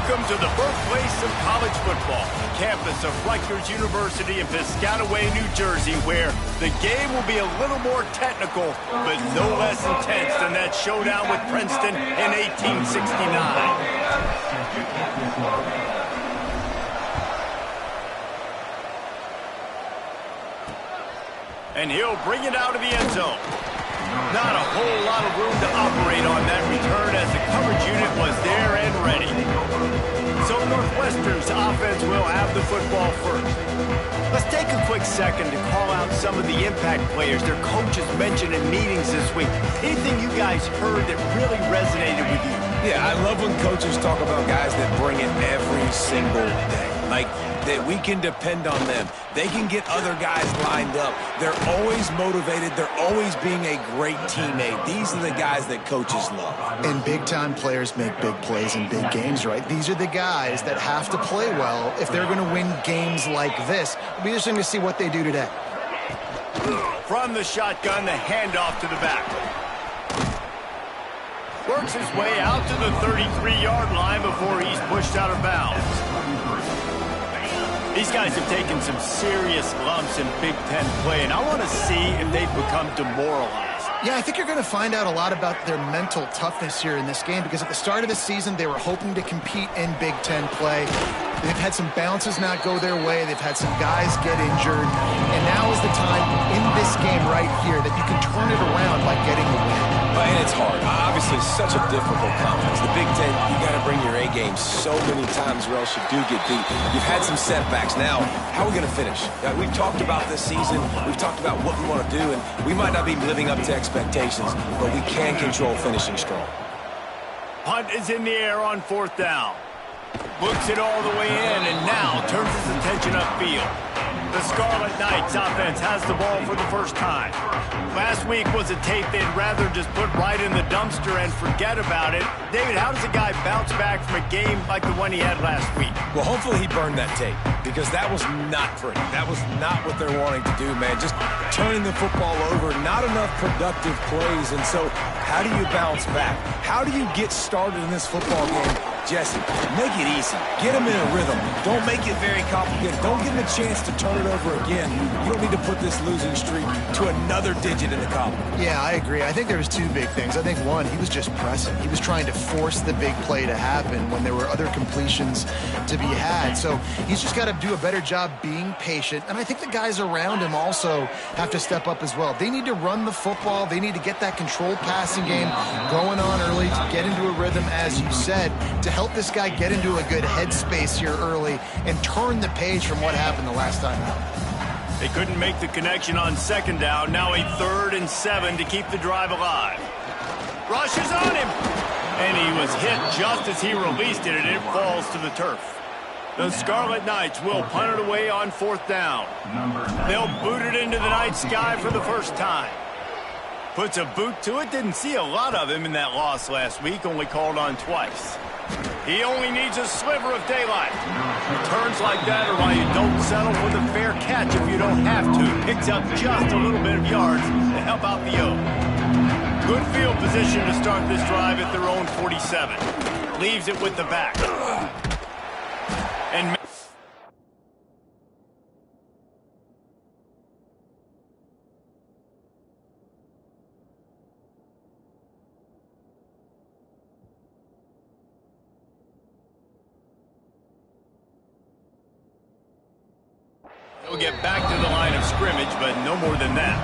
Welcome to the birthplace of college football, the campus of Rutgers University in Piscataway, New Jersey, where the game will be a little more technical, but no less intense than that showdown with Princeton in 1869. And he'll bring it out of the end zone. Not a whole lot of room to operate on that return as the coverage unit was there and ready. So Northwestern's offense will have the football first. Let's take a quick second to call out some of the impact players their coaches mentioned in meetings this week. Anything you guys heard that really resonated with you? Yeah, I love when coaches talk about guys that bring it every single day. Like, that we can depend on them. They can get other guys lined up. They're always motivated. They're always being a great teammate. These are the guys that coaches love. And big-time players make big plays in big games, right? These are the guys that have to play well if they're going to win games like this. It'll be interesting to see what they do today. From the shotgun, the handoff to the back. Works his way out to the 33-yard line before he's pushed out of bounds. These guys have taken some serious lumps in Big Ten play, and I want to see if they've become demoralized. Yeah, I think you're going to find out a lot about their mental toughness here in this game, because at the start of the season, they were hoping to compete in Big Ten play. They've had some bounces not go their way. They've had some guys get injured. And now is the time in this game right here that you can turn it around by getting a win. And it's hard. Obviously, such a difficult conference. The Big Ten, you got to bring your A game so many times or else you do get beat. You've had some setbacks. Now, how are we going to finish? We've talked about this season. We've talked about what we want to do, and we might not be living up to expectations, but we can control finishing strong. Punt is in the air on 4th down. Books it all the way in, and now turns his attention upfield. The Scarlet Knights offense has the ball for the first time. Last week was a tape they'd rather just put right in the dumpster and forget about it. David, how does a guy bounce back from a game like the one he had last week? Well, hopefully he burned that tape, because that was not pretty. That was not what they're wanting to do, man. Just turning the football over, not enough productive plays. And so how do you bounce back? How do you get started in this football game? Jesse, make it easy. Get him in a rhythm. Don't make it very complicated. Don't give him a chance to turn it over again. You don't need to put this losing streak to another digit in the column. Yeah, I agree. I think there was two big things. I think, one, he was just pressing. He was trying to force the big play to happen when there were other completions to be had. So he's just got to do a better job being patient. And I think the guys around him also have to step up as well. They need to run the football. They need to get that controlled passing game going on early to get into a rhythm, as you said, to help this guy get into a good headspace here early and turn the page from what happened the last time out. They couldn't make the connection on 2nd down. Now a 3rd and 7 to keep the drive alive. Rushes on him. And he was hit just as he released it, and it falls to the turf. The Scarlet Knights will punt it away on 4th down. They'll boot it into the night sky for the first time. Puts a boot to it. Didn't see a lot of him in that loss last week. Only called on twice. He only needs a sliver of daylight. Returns like that are why you don't settle for the fair catch if you don't have to. Picks up just a little bit of yards to help out the O. Good field position to start this drive at their own 47. Leaves it with the back. And we'll get back to the line of scrimmage, but no more than that.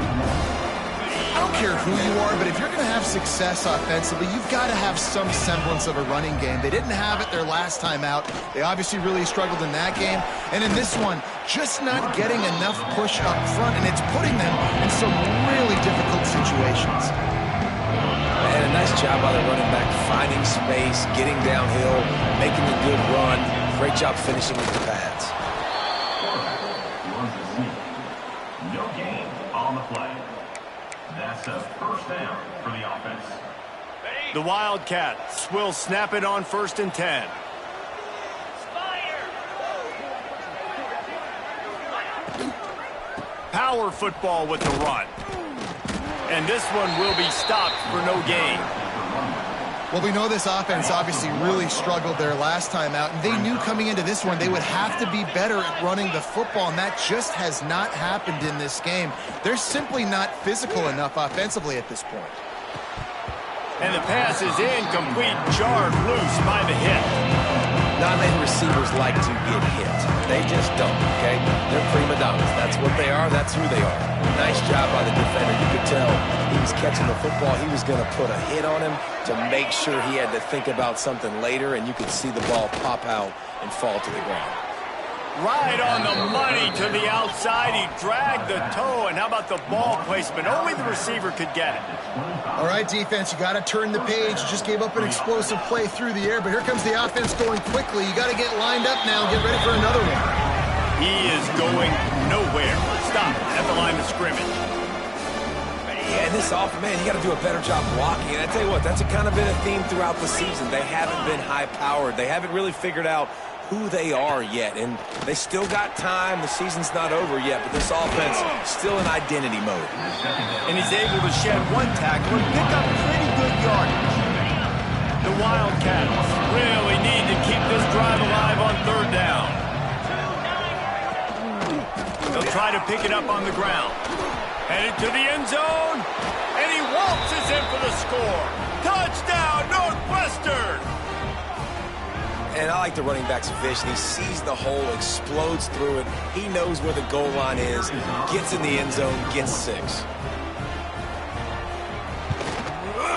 I don't care who you are, but if you're going to have success offensively, you've got to have some semblance of a running game. They didn't have it their last time out. They obviously really struggled in that game. And in this one, just not getting enough push up front, and it's putting them in some really difficult situations. And a nice job by the running back, finding space, getting downhill, making a good run. Great job finishing with the pads. No gain on the play. That's a 1st down for the offense. The Wildcats will snap it on 1st and 10. Power football with the run. And this one will be stopped for no gain. Well, we know this offense obviously really struggled there last time out, and they knew coming into this one they would have to be better at running the football, and that just has not happened in this game. They're simply not physical enough offensively at this point. And the pass is incomplete, jarred loose by the hit. Not many receivers like to get hit. They just don't, okay? They're prima donnas. That's what they are. That's who they are. Nice job by the defender. You could tell he was catching the football. He was going to put a hit on him to make sure he had to think about something later, and you could see the ball pop out and fall to the ground. Right on the money to the outside. He dragged the toe, and how about the ball placement? Only the receiver could get it. All right, defense, you got to turn the page. You just gave up an explosive play through the air, but here comes the offense going quickly. You got to get lined up now and get ready for another one. He is going nowhere. Stop at the line of scrimmage. Yeah, this offense, man, you got to do a better job blocking. And I tell you what, that's kind of been a theme throughout the season. They haven't been high-powered. They haven't really figured out who they are yet, and they still got time. The season's not over yet, but this offense still in identity mode. And he's able to shed one tackle and pick up pretty good yardage. The Wildcats really need to keep this drive alive on third down. They'll try to pick it up on the ground. Headed to the end zone, and he waltzes in for the score. Touchdown, Northwestern! And I like the running back's vision. He sees the hole, explodes through it. He knows where the goal line is, gets in the end zone, gets 6.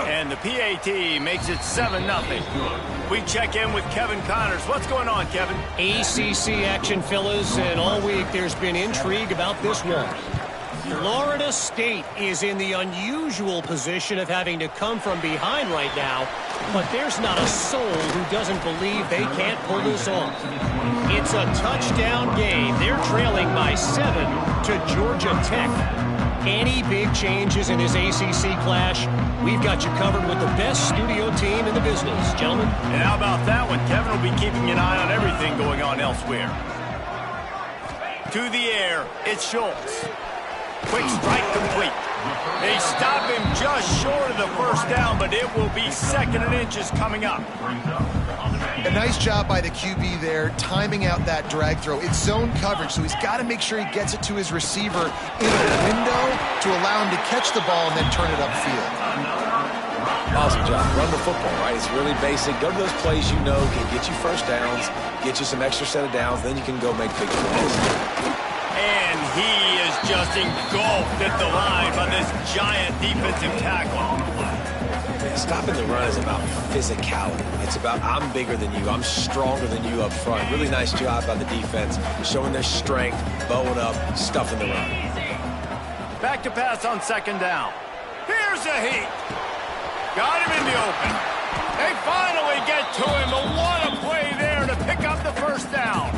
And the PAT makes it 7-0. We check in with Kevin Connors. What's going on, Kevin? ACC action, fellas, and all week there's been intrigue about this one. Florida State is in the unusual position of having to come from behind right now, but there's not a soul who doesn't believe they can't pull this off. It's a touchdown game. They're trailing by 7 to Georgia Tech. Any big changes in this ACC clash, we've got you covered with the best studio team in the business, gentlemen. And how about that one? Kevin will be keeping an eye on everything going on elsewhere. To the air, it's Schultz. Quick strike complete. They stop him just short of the first down, but it will be 2nd and inches coming up. A nice job by the QB there, timing out that drag throw. It's zone coverage, so he's got to make sure he gets it to his receiver in a window to allow him to catch the ball and then turn it upfield. Awesome job. Run the football, right? It's really basic. Go to those plays you know can get you first downs, get you some extra set of downs, then you can go make big plays. And he is just engulfed at the line by this giant defensive tackle. Stopping the run is about physicality. It's about I'm bigger than you. I'm stronger than you up front. Really nice job by the defense, showing their strength, bowing up, stuffing the run. Back to pass on 2nd down. Here's a heat. Got him in the open. They finally get to him. But what a play there to pick up the first down.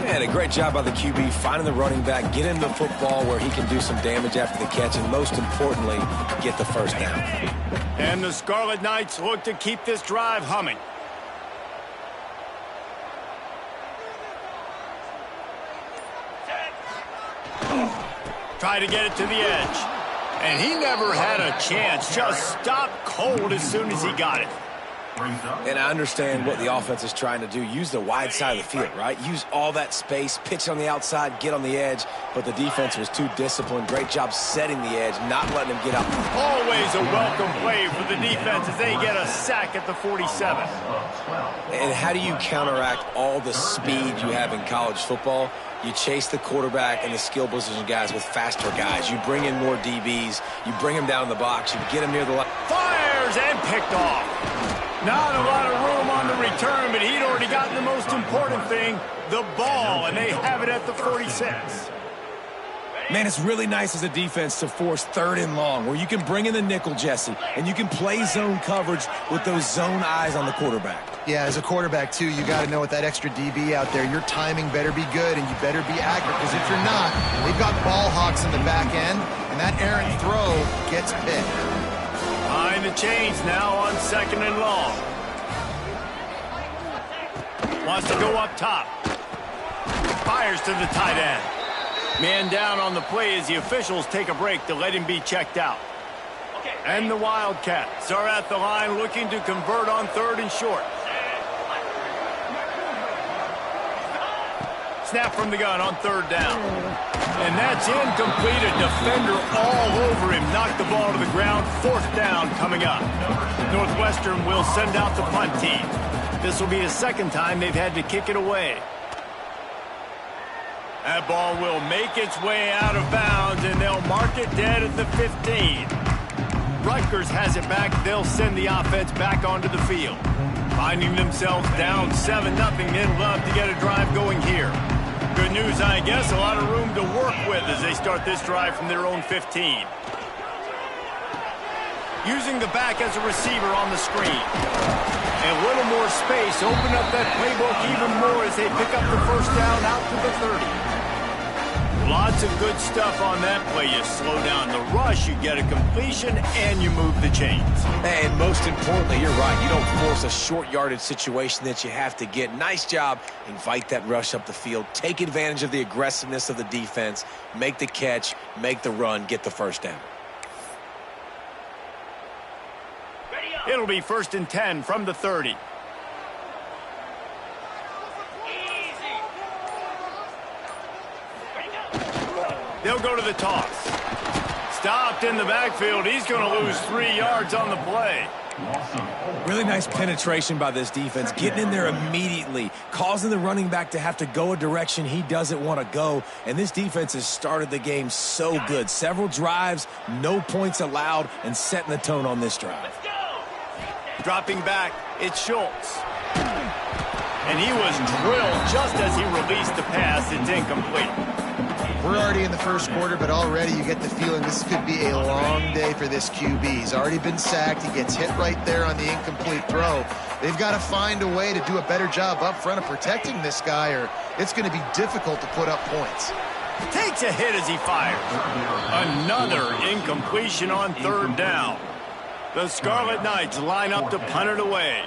And a great job by the QB finding the running back, get him the football where he can do some damage after the catch, and most importantly, get the first down. And the Scarlet Knights look to keep this drive humming. Try to get it to the edge. And he never had a chance. Just stopped cold as soon as he got it. And I understand what the offense is trying to do. Use the wide side of the field, right? Use all that space, pitch on the outside, get on the edge. But the defense was too disciplined. Great job setting the edge, not letting him get out. Always a welcome play for the defense as they get a sack at the 47. And how do you counteract all the speed you have in college football? You chase the quarterback and the skill position guys with faster guys. You bring in more DBs. You bring them down the box. You get them near the line. Fires and picked off. Not a lot of room on the return, but he'd already gotten the most important thing, the ball, and they have it at the 46. Man, it's really nice as a defense to force 3rd and long, where you can bring in the nickel, Jesse, and you can play zone coverage with those zone eyes on the quarterback. Yeah, as a quarterback, too, you got to know with that extra DB out there, your timing better be good and you better be accurate, because if you're not, they've got ball hawks in the back end, and that errant throw gets picked. Behind the chains now on 2nd and long. Wants to go up top. Fires to the tight end. Man down on the play as the officials take a break to let him be checked out. And the Wildcats are at the line looking to convert on 3rd and short. Snap from the gun on 3rd down. And that's incomplete. A defender all over him. Knocked the ball to the ground. 4th down coming up. Northwestern will send out the punt team. This will be the 2nd time they've had to kick it away. That ball will make its way out of bounds, and they'll mark it dead at the 15. Rutgers has it back. They'll send the offense back onto the field. Finding themselves down 7-0, they'd love to get a drive going here. Good news, I guess, a lot of room to work with as they start this drive from their own 15. Using the back as a receiver on the screen. And a little more space, open up that playbook even more as they pick up the 1st down out to the 30. Lots of good stuff on that play. You slow down the rush, you get a completion, and you move the chains. And most importantly, you're right. You don't force a short yardage situation that you have to get. Nice job. Invite that rush up the field. Take advantage of the aggressiveness of the defense. Make the catch, make the run, get the 1st down. It'll be 1st and 10 from the 30. They'll go to the toss. Stopped in the backfield. He's going to lose 3 yards on the play. Really nice penetration by this defense, getting in there immediately, causing the running back to have to go a direction he doesn't want to go. And this defense has started the game so good. Several drives, no points allowed, and setting the tone on this drive. Dropping back, it's Schultz. And he was drilled just as he released the pass. It's incomplete. We're already in the 1st quarter, but already you get the feeling this could be a long day for this QB. He's already been sacked. He gets hit right there on the incomplete throw. They've got to find a way to do a better job up front of protecting this guy, or it's going to be difficult to put up points. Takes a hit as he fires. Another incompletion on 3rd down. The Scarlet Knights line up to punt it away.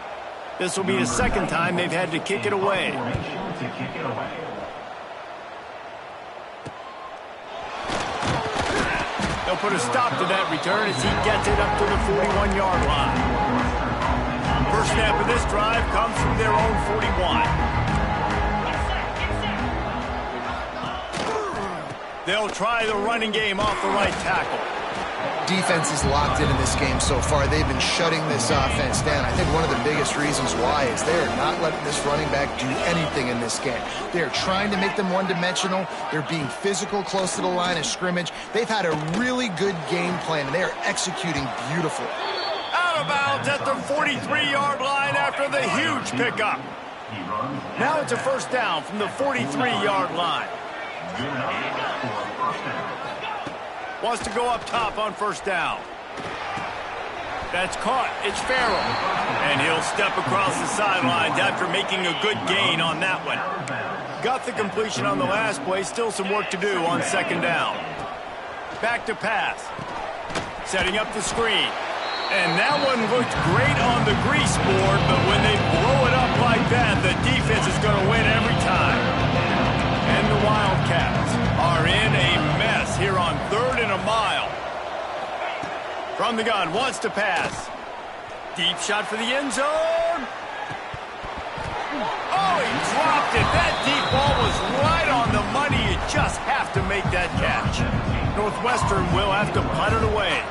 This will be the 2nd time they've had to kick it away. They'll put a stop to that return as he gets it up to the 41-yard line. First snap of this drive comes from their own 41. They'll try the running game off the right tackle. Defense is locked in this game so far. They've been shutting this offense down. I think one of the biggest reasons why is they're not letting this running back do anything in this game. They're trying to make them one-dimensional. They're being physical close to the line of scrimmage. They've had a really good game plan, and they are executing beautifully. Out of bounds at the 43-yard line after the huge pickup. Now it's a 1st down from the 43-yard line. Wants to go up top on 1st down. That's caught. It's Farrell. And he'll step across the sidelines after making a good gain on that one. Got the completion on the last play. Still some work to do on 2nd down. Back to pass. Setting up the screen. And that one looked great on the grease board, but when they blow it up like that, the defense is going to win every time. And the Wildcats are in a mess here on 3rd and a mile. From the gun, wants to pass. Deep shot for the end zone. Oh, he dropped it. That deep ball was right on the money. You just have to make that catch. Northwestern will have to punt it away.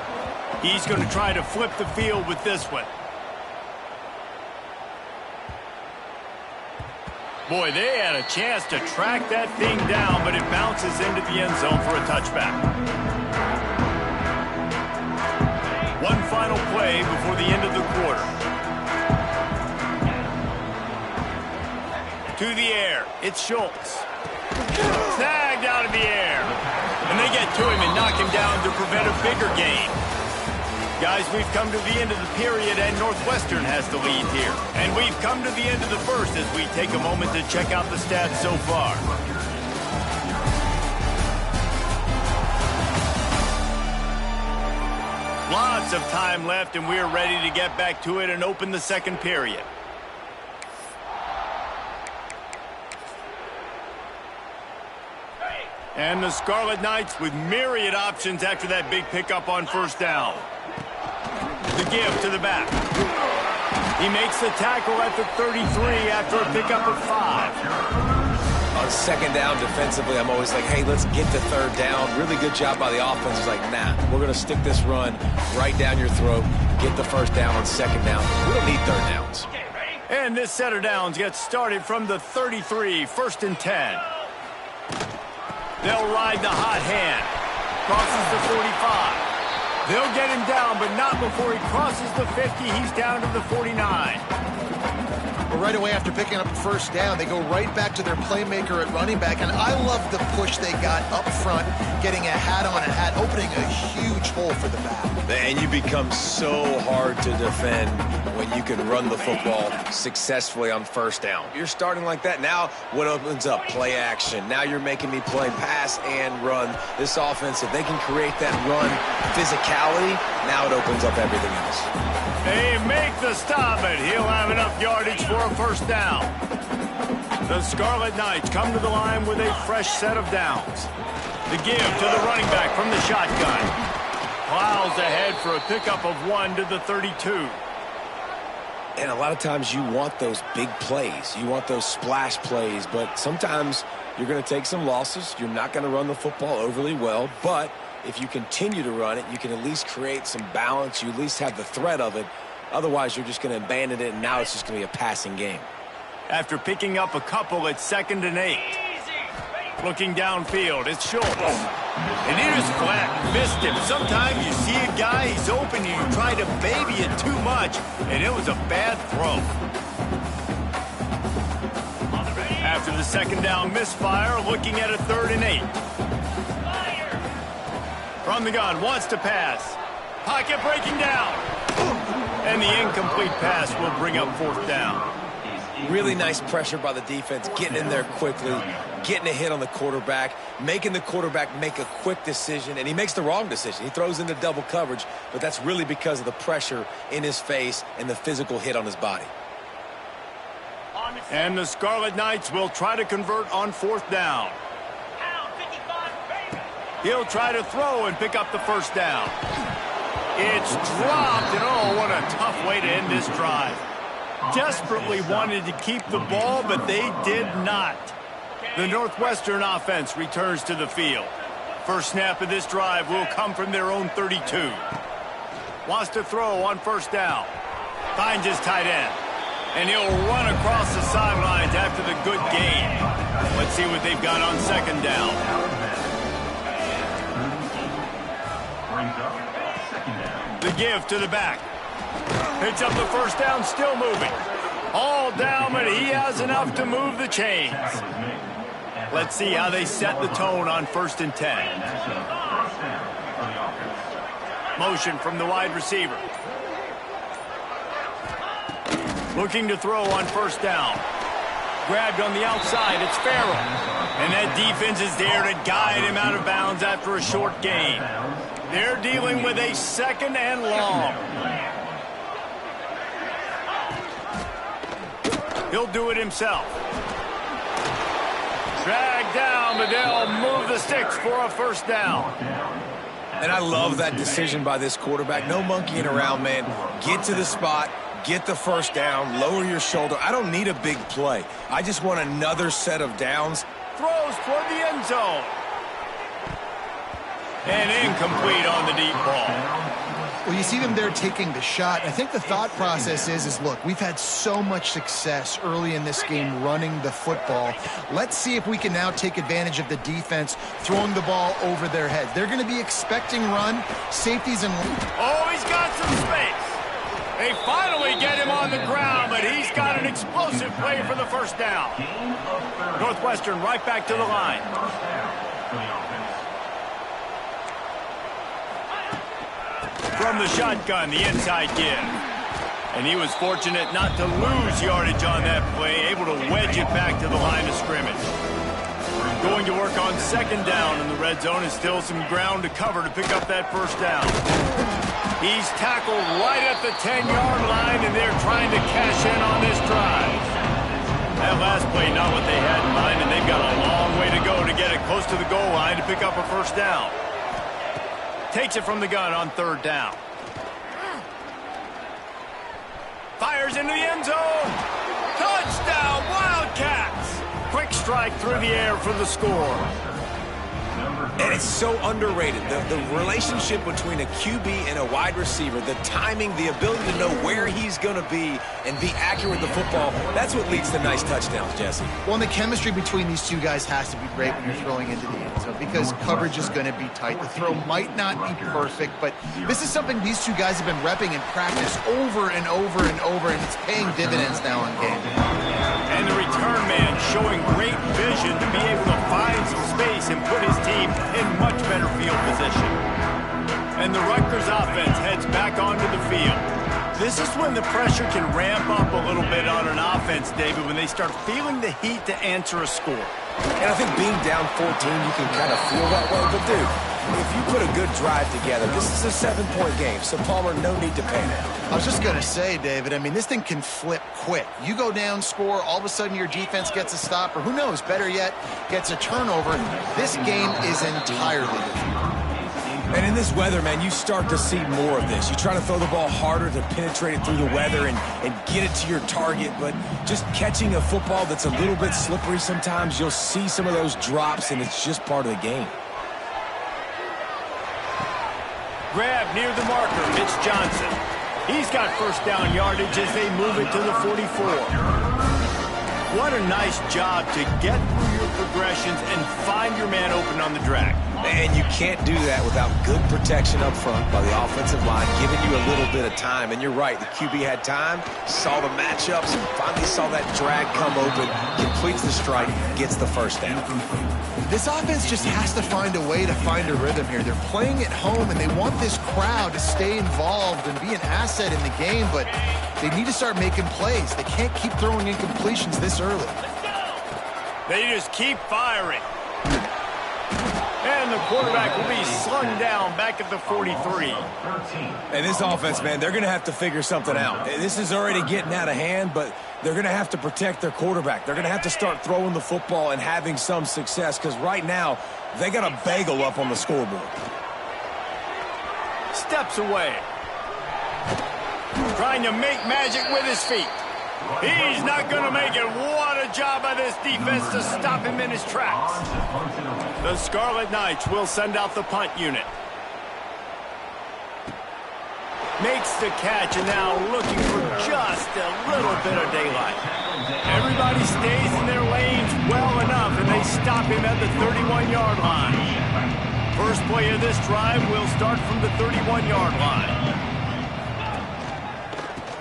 He's going to try to flip the field with this one. Boy, they had a chance to track that thing down, but it bounces into the end zone for a touchback. One final play before the end of the quarter. To the air, it's Schultz. Snagged out of the air. And they get to him and knock him down to prevent a bigger gain. Guys, we've come to the end of the period, and Northwestern has the lead here. And we've come to the end of the 1st as we take a moment to check out the stats so far. Lots of time left, and we're ready to get back to it and open the 2nd period. And the Scarlet Knights with myriad options after that big pickup on 1st down. The give to the back. He makes the tackle at the 33 after a pickup of 5. On second down defensively, I'm always like, hey, let's get the third down. Really good job by the offense. It's like, nah, we're going to stick this run right down your throat, get the first down on second down. We don't need third downs. And this set of downs gets started from the 33, 1st and 10. They'll ride the hot hand. Crosses the 45. They'll get him down, but not before he crosses the 50. He's down to the 49. Well, right away after picking up the first down, they go right back to their playmaker at running back. And I love the push they got up front, getting a hat on a hat, opening a huge hole for the back. And you become so hard to defend when you can run the football successfully on first down. You're starting like that. Now what opens up? Play action. Now you're making me play pass and run. This offense, if they can create that run physicality, now it opens up everything else. They make the stop, but he'll have enough yardage for a first down. The Scarlet Knights come to the line with a fresh set of downs. The give to the running back from the shotgun. Plows ahead for a pickup of 1 to the 32. And a lot of times you want those big plays. You want those splash plays, but sometimes you're going to take some losses. You're not going to run the football overly well, but if you continue to run it, you can at least create some balance. You at least have the threat of it. Otherwise, you're just going to abandon it, and now it's just going to be a passing game. After picking up a couple at 2nd and 8. Looking downfield, it's Schultz. And he just flat missed him. Sometimes you see a guy, he's open, and you try to baby it too much, and it was a bad throw. After the second down misfire, looking at a 3rd and 8. From the gun, wants to pass. Pocket breaking down. And the incomplete pass will bring up 4th down. Really nice pressure by the defense, getting in there quickly, getting a hit on the quarterback, making the quarterback make a quick decision, and he makes the wrong decision. He throws into double coverage, but that's really because of the pressure in his face and the physical hit on his body. And the Scarlet Knights will try to convert on 4th down. He'll try to throw and pick up the first down. It's dropped, and oh, what a tough way to end this drive. Desperately wanted to keep the ball, but they did not. The Northwestern offense returns to the field. First snap of this drive will come from their own 32. Wants to throw on first down. Finds his tight end. And he'll run across the sidelines after the good gain. Let's see what they've got on second down. The give to the back. Picks up the first down, still moving. All down, but he has enough to move the chains. Let's see how they set the tone on 1st and 10. Motion from the wide receiver. Looking to throw on first down. Grabbed on the outside, it's Farrell. And that defense is there to guide him out of bounds after a short gain. They're dealing with a 2nd and long. He'll do it himself. Dragged down, but they'll move the sticks for a first down. And I love that decision by this quarterback. No monkeying around, man. Get to the spot, get the first down, lower your shoulder. I don't need a big play. I just want another set of downs. Throws toward the end zone. And incomplete on the deep ball. Well, you see them there taking the shot. I think the thought process is look, we've had so much success early in this game running the football. Let's see if we can now take advantage of the defense throwing the ball over their heads. They're going to be expecting run, safeties, and... Oh, he's got some space. They finally get him on the ground, but he's got an explosive play for the first down. Northwestern right back to the line. From the shotgun, the inside give. And he was fortunate not to lose yardage on that play, able to wedge it back to the line of scrimmage. Going to work on second down in the red zone, and still some ground to cover to pick up that first down. He's tackled right at the 10-yard line, and they're trying to cash in on this drive. That last play, not what they had in mind, and they've got a long way to go to get it close to the goal line to pick up a first down. Takes it from the gun on third down. Fires into the end zone. Touchdown, Wildcats. Quick strike through the air for the score. And it's so underrated. The relationship between a QB and a wide receiver, the timing, the ability to know where he's going to be and be accurate with the football, that's what leads to nice touchdowns, Jesse. Well, and the chemistry between these two guys has to be great when you're throwing into the end zone because coverage is going to be tight. The throw might not be perfect, but this is something these two guys have been repping in practice over and over and over, and it's paying dividends now in game. And the return man showing great vision to be able to find some space and put his team in much better field position. And the Rutgers offense heads back onto the field. This is when the pressure can ramp up a little bit on an offense, David, when they start feeling the heat to answer a score. And I think being down 14, you can kind of feel that way. But, dude, if you put a good drive together, this is a 7-point game. So, Palmer, no need to panic. I was just going to say, David, I mean, this thing can flip quick. You go down, score, all of a sudden your defense gets a stop, or who knows, better yet, gets a turnover. This game is entirely different. And in this weather, man, you start to see more of this. You try to throw the ball harder to penetrate it through the weather and get it to your target, but just catching a football that's a little bit slippery sometimes, you'll see some of those drops, and it's just part of the game. Grab near the marker, Mitch Johnson. He's got first down yardage as they move it to the 44. What a nice job to get through your progressions and find your man open on the drag. And you can't do that without good protection up front by the offensive line, giving you a little bit of time. And you're right, the QB had time, saw the matchups, and finally saw that drag come open, completes the strike, gets the first down. This offense just has to find a way to find a rhythm here. They're playing at home, and they want this crowd to stay involved and be an asset in the game, but they need to start making plays. They can't keep throwing incompletions this early. They just keep firing. And the quarterback will be slung down back at the 43. And this offense, man, they're going to have to figure something out. This is already getting out of hand, but they're going to have to protect their quarterback. They're going to have to start throwing the football and having some success because right now they got a bagel up on the scoreboard. Steps away. Trying to make magic with his feet. He's not going to make it. What a job by this defense to stop him in his tracks. The Scarlet Knights will send out the punt unit. Makes the catch and now looking for just a little bit of daylight. Everybody stays in their lanes well enough and they stop him at the 31-yard line. First play of this drive will start from the 31-yard line.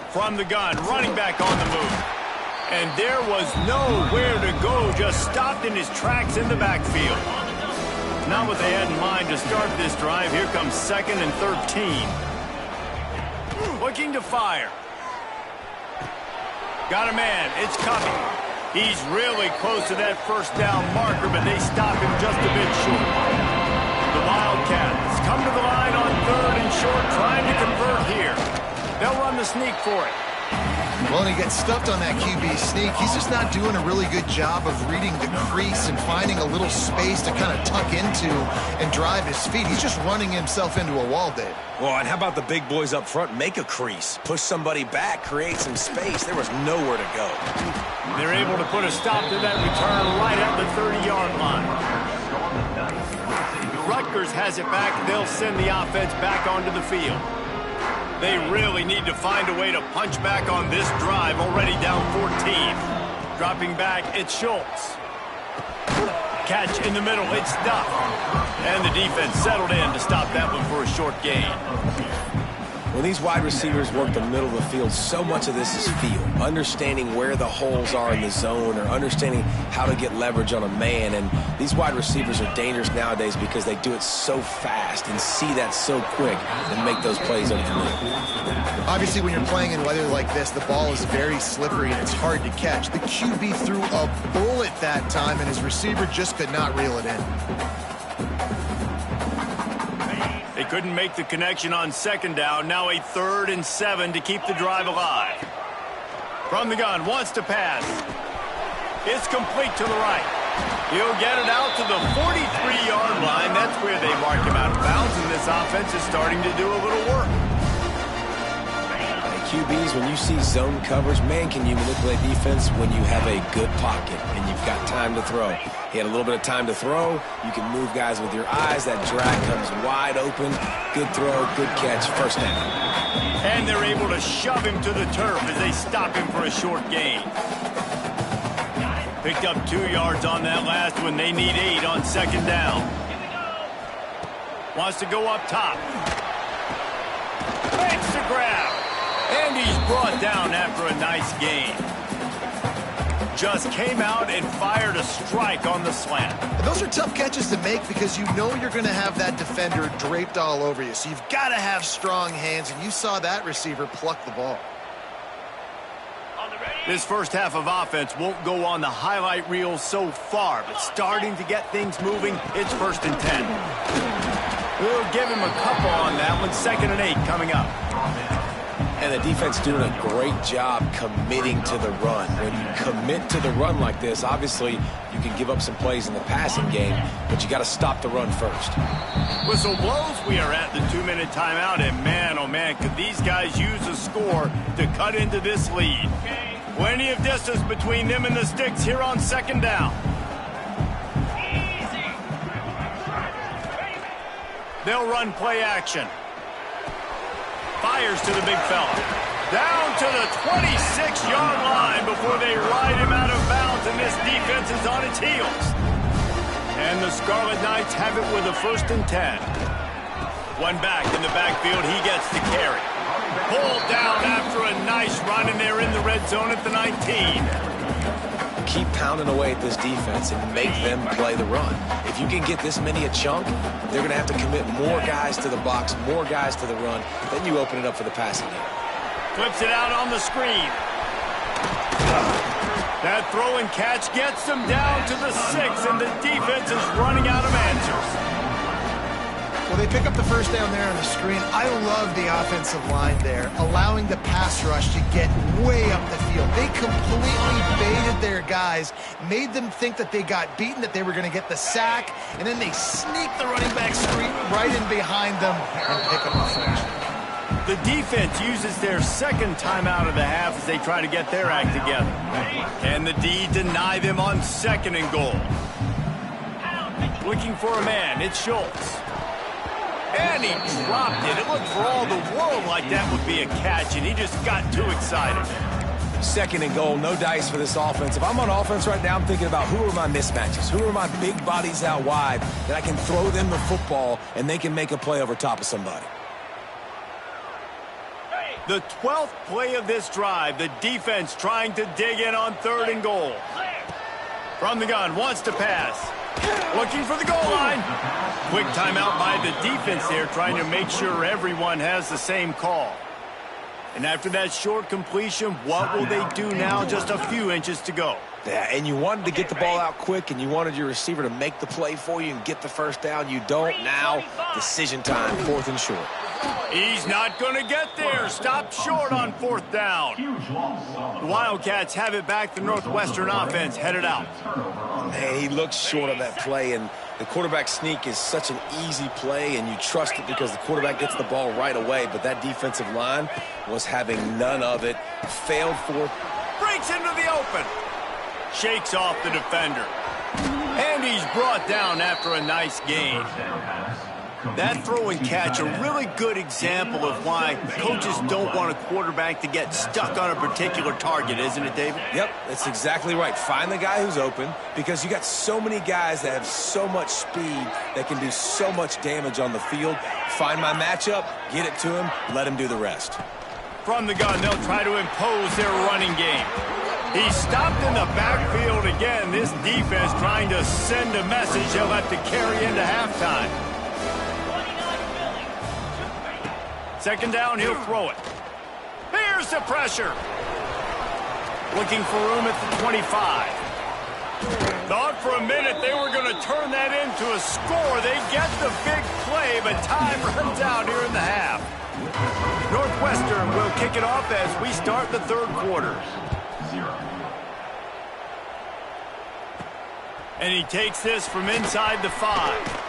From the gun, running back on the move. And there was nowhere to go, just stopped in his tracks in the backfield. Not what they had in mind to start this drive. Here comes 2nd and 13. Looking to fire. Got a man, it's coming. He's really close to that first down marker, but they stop him just a bit short. The Wildcats come to the line on 3rd and short, trying to convert here. They'll run the sneak for it. Well, and he gets stuffed on that QB sneak. He's just not doing a really good job of reading the crease and finding a little space to kind of tuck into and drive his feet. He's just running himself into a wall, Dave. Well, and how about the big boys up front? Make a crease, push somebody back, create some space. There was nowhere to go. They're able to put a stop to that return right at the 30-yard line. Rutgers has it back. They'll send the offense back onto the field. They really need to find a way to punch back on this drive, already down 14. Dropping back, it's Schultz. Catch in the middle, it's Duff. And the defense settled in to stop that one for a short gain. When these wide receivers work the middle of the field, so much of this is feel. Understanding where the holes are in the zone or understanding how to get leverage on a man. And these wide receivers are dangerous nowadays because they do it so fast and see that so quick and make those plays over the middle. Obviously, when you're playing in weather like this, the ball is very slippery and it's hard to catch. The QB threw a bullet that time, and his receiver just could not reel it in. They couldn't make the connection on 2nd down. Now a 3rd and 7 to keep the drive alive. From the gun, wants to pass. It's complete to the right. He'll get it out to the 43-yard line. That's where they mark him out of bounds, and this offense is starting to do a little work. They QBs, when you see zone coverage, man, can you manipulate defense when you have a good pocket and you've got time to throw. He had a little bit of time to throw. You can move guys with your eyes. That drag comes wide open. Good throw, good catch, first down. And they're able to shove him to the turf as they stop him for a short gain. Picked up 2 yards on that last one. They need 8 on second down. Wants to go up top. Makes the grab. And he's brought down after a nice gain. Just came out and fired a strike on the slant. And those are tough catches to make because you know you're going to have that defender draped all over you. So you've got to have strong hands, and you saw that receiver pluck the ball. This first half of offense won't go on the highlight reel so far, but starting to get things moving, it's 1st and 10. We'll give him a couple on that one. 2nd and 8 coming up. And the defense doing a great job committing to the run. When you commit to the run like this, obviously you can give up some plays in the passing game, but you got to stop the run first. Whistle blows. We are at the 2-minute timeout, and man, oh man, could these guys use a score to cut into this lead. Plenty of distance between them and the sticks here on 2nd down. They'll run play action. Fires to the big fella. Down to the 26-yard line before they ride him out of bounds, and this defense is on its heels. And the Scarlet Knights have it with a 1st and 10. One back in the backfield. He gets the carry. Pulled down after a nice run, and they're in the red zone at the 19. Keep pounding away at this defense and make them play the run. If you can get this many a chunk, they're going to have to commit more guys to the box, more guys to the run. Then you open it up for the passing game. Flips it out on the screen. That throw and catch gets them down to the 6, and the defense is running out of answers. Well, they pick up the first down there on the screen. I love the offensive line there, allowing the pass rush to get way up the field. They completely baited their guys, made them think that they got beaten, that they were going to get the sack, and then they sneak the running back screen right in behind them and pick up the first. The defense uses their 2nd timeout of the half as they try to get their act together. And the D deny them on 2nd and goal. Looking for a man. It's Schultz. And he dropped it. It looked for all the world like that would be a catch, and he just got too excited. 2nd and goal, no dice for this offense. If I'm on offense right now, I'm thinking about who are my mismatches? Who are my big bodies out wide that I can throw them the football and they can make a play over top of somebody? The 12th play of this drive, the defense trying to dig in on 3rd and goal. From the gun, wants to pass. Looking for the goal line. Quick timeout by the defense there, trying to make sure everyone has the same call. And after that short completion, what will they do now? Just a few inches to go. Yeah, and you wanted to get the ball out quick, and you wanted your receiver to make the play for you and get the first down. You don't now. Decision time, 4th and short. He's not going to get there. Stopped short on 4th down. The Wildcats have it back. The Northwestern offense headed out. Man, he looks short on that play, and the quarterback sneak is such an easy play, and you trust it because the quarterback gets the ball right away, but that defensive line was having none of it. Failed for. Breaks into the open. Shakes off the defender. And he's brought down after a nice gain. That throw and catch, a really good example of why coaches don't want a quarterback to get stuck on a particular target, isn't it, David? Yep, that's exactly right. Find the guy who's open because you got so many guys that have so much speed that can do so much damage on the field. Find my matchup, get it to him, let him do the rest. From the gun, they'll try to impose their running game. He stopped in the backfield again. This defense trying to send a message they'll have to carry into halftime. 2nd down, he'll throw it. Here's the pressure. Looking for room at the 25. Thought for a minute they were going to turn that into a score. They get the big play, but time runs out here in the half. Northwestern will kick it off as we start the 3rd quarter. And he takes this from inside the 5.